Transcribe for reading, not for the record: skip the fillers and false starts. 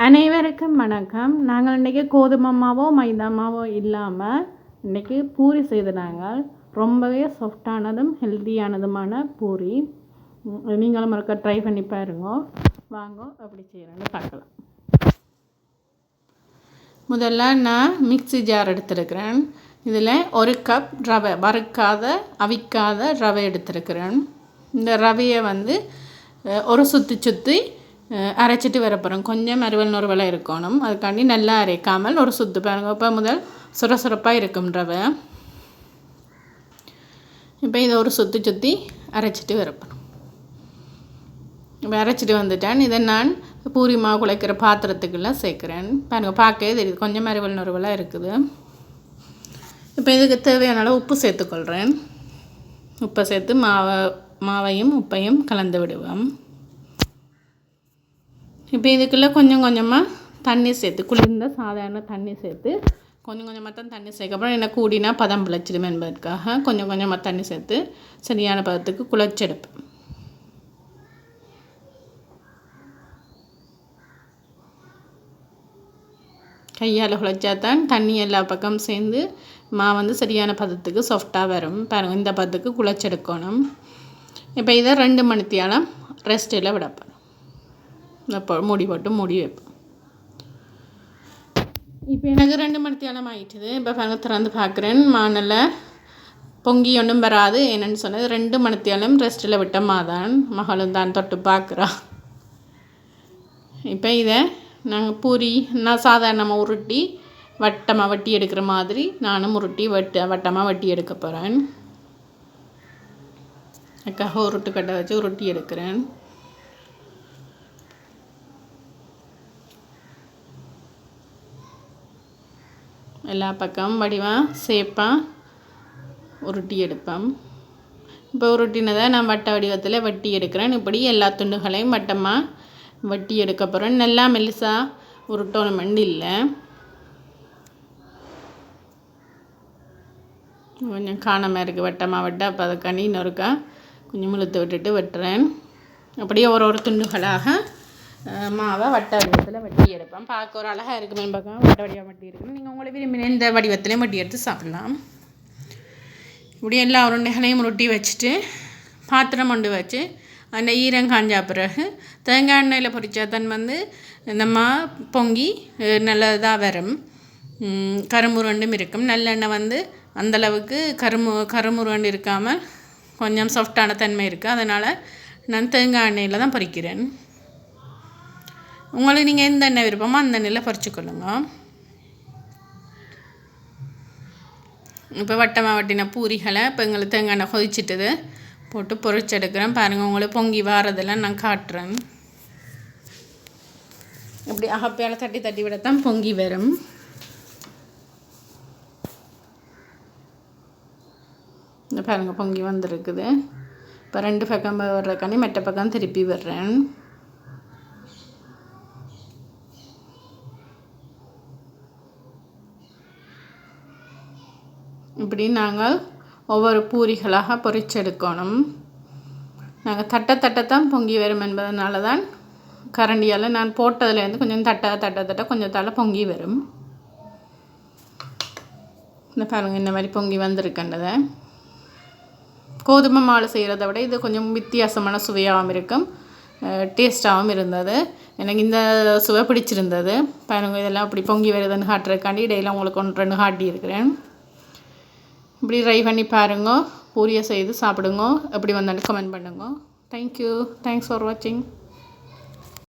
அனைவருக்கும் வணக்கம். நாங்கள் இன்றைக்கி கோதுமை மாவோ மைதா மாவோ இல்லாமல் இன்றைக்கி பூரி செய்து நாங்கள் ரொம்பவே சாஃப்டானதும் ஹெல்த்தியானதுமான பூரி. நீங்களும் ஒருக்கா ட்ரை பண்ணி பாருங்க. வாங்க அப்படி செய்கிறேன்னு பார்க்கலாம். முதல்ல நான் மிக்ஸி ஜார் எடுத்துருக்கிறேன். இதில் 1 கப் ரவை, வறுக்காத அவிக்காத ரவை எடுத்துருக்கிறேன். இந்த ரவையை ஒரு சுற்றி அரைச்சிட்டு வரப்போகிறோம். கொஞ்சம் மறுவல் இருக்கணும். அதுக்காண்டி நல்லா அரைக்காமல் ஒரு சுற்று பாருங்க. இப்போ முதல் சுரசுரப்பாக இருக்கும் ரவை. இப்போ இதை ஒரு சுற்றி அரைச்சிட்டு வரப்போகிறோம். இப்போ அரைச்சிட்டு வந்துட்டேன். இதை நான் பூரி மாவு குழைக்கிற பாத்திரத்துக்கெல்லாம் சேர்க்குறேன். பாருங்கள், பார்க்கவே தெரியுது கொஞ்சம் மறுவல் இருக்குது. இப்போ இதுக்கு தேவையான அளவு உப்பு சேர்த்துக்கொள்கிறேன். உப்பை சேர்த்து மாவையும் உப்பையும் கலந்து விடுவோம். இப்போ இதுக்குள்ளே கொஞ்சம் கொஞ்சமாக தண்ணி சேர்த்து, குளிர்ந்த சாதாரண தண்ணி சேர்த்து கொஞ்சம் கொஞ்சமாக தான் தண்ணி சேர்க்கப்புறம் என்ன கூடினா பதம் பிழைச்சிடும் என்பதற்காக கொஞ்சம் கொஞ்சமாக தண்ணி சேர்த்து சரியான பதத்துக்கு குழைச்செடுப்பேன். கையால் குழைச்சா தான் தண்ணி எல்லா பக்கம் சேர்ந்து மாவு சரியான பதத்துக்கு சாஃப்டாக வரும். பாருங்கள், இந்த பதத்துக்கு குழைச்செடுக்கணும். இப்போ இதை 2 மணித்தியாலம் ரெஸ்ட்டில் விடப்பேன். அப்போ மூடி போட்டு மூடி வைப்போம். இப்போ எனக்கு 2 மணித்தியாலம் ஆகிட்டுது. இப்போ பாருங்க, திறந்து பார்க்குறேன். மானில் பொங்கி ஒன்றும் வராது. என்னென்னு சொன்னது 2 மணித்தியாலம் ரெஸ்ட்டில் விட்ட மாதான். மகளும் தான் தொட்டு பார்க்குறா. இப்போ இதை நாங்கள் பூரி நான் சாதாரணமாக உருட்டி வட்டமாக வட்டி எடுக்கிற மாதிரி நானும் உருட்டி வட்டமாக வட்டி எடுக்க போகிறேன். அதுக்காக உருட்டுக்கட்டை வச்சு உருட்டி எடுக்கிறேன். எல்லா பக்கம் வடிவாக சேப்பாக உருட்டி எடுப்பேன். இப்போ உருட்டினதை நான் வட்ட வடிவத்தில் வட்டி எடுக்கிறேன். இப்படி எல்லா துண்டுகளையும் வட்டமாக வட்டி எடுக்க போகிறேன். நல்லா மெல்லிசாக உருட்டணுமெண்டு இல்லை. கொஞ்சம் காணமாக இருக்குது வட்டமாக வட்ட. அப்போ அதை கனி நொறுக்கா கொஞ்சம் முழுத்து விட்டுட்டு வெட்டுறேன். அப்படியே ஒரு துண்டுகளாக மாவை வட்ட வடிவத்தில் வட்டி எடுப்பேன். பார்க்க ஒரு அழகாக இருக்குமே பார்க்க வட்ட வடிவம் வட்டி இருக்குன்னு நீங்கள் உங்களை விரும்பின இந்த வடிவத்திலையும் வட்டி எடுத்து சாப்பிட்லாம். இப்படி எல்லா உருண்டைகளையும் உருட்டி வச்சுட்டு பாத்திரம் கொண்டு வச்சு அந்த ஈரம் காஞ்சா பிறகு தேங்காய் எண்ணெயில் பொரிச்சா தான் நம்ம பொங்கி நல்லதாக வரும். கருமுருண்டும் இருக்கும். நல்லெண்ணெய் அந்தளவுக்கு கருமுருண்டு இருக்காமல் கொஞ்சம் சாஃப்டான தன்மை இருக்குது. அதனால் நான் தேங்காய் எண்ணெயில் தான் பொரிக்கிறேன். உங்களுக்கு நீங்கள் எந்த எண்ணெய் விருப்பமோ அந்த எண்ணெயில் பொரிச்சுக்கொள்ளுங்க. இப்போ வட்டமாக வட்டின பூரிகளை இப்போ எங்களுக்கு தேங்காய் எண்ணெய் கொதிச்சிட்டுது போட்டு பொரிச்செடுக்கிறேன். பாருங்கள், உங்களுக்கு பொங்கி வாரதெல்லாம் நான் காட்டுறேன். இப்படி அகப்பையால் தட்டி விடத்தான் பொங்கி வரும். இந்த பாருங்கள், பொங்கி வந்திருக்குது. இப்போ 2 பக்கம் வர்றக்காண்டி மெட்ட பக்கம் திருப்பி விடுறேன். இப்படி நாங்கள் ஒவ்வொரு பூரிகளாக பொரிச்செடுக்கணும். நாங்கள் தட்டத்தான் பொங்கி வரும் என்பதனால தான் கரண்டியால் நான் போட்டதுலேருந்து கொஞ்சம் தட்ட கொஞ்சம் தலை பொங்கி வரும். இந்த பாருங்கள், இந்த மாதிரி பொங்கி வந்திருக்கின்றதை. கோதுமை மாவு செய்கிறத விட இது கொஞ்சம் வித்தியாசமான சுவையாகவும் இருக்கும், டேஸ்ட்டாகவும் இருந்தது. எனக்கு இந்த சுவை பிடிச்சிருந்தது. பாருங்கள், இதெல்லாம் இப்படி பொங்கி வருதுன்னு காட்டுறதுக்காண்டி இடையில உங்களுக்கு 1-2 காட்டி இருக்கிறேன். இப்படி ட்ரை பண்ணி பாருங்க. பூரியை செய்து சாப்பிடுங்க. எப்படி வந்தாலும் கமெண்ட் பண்ணுங்க. தேங்க்யூ. தேங்க்ஸ் ஃபார் வாட்சிங்.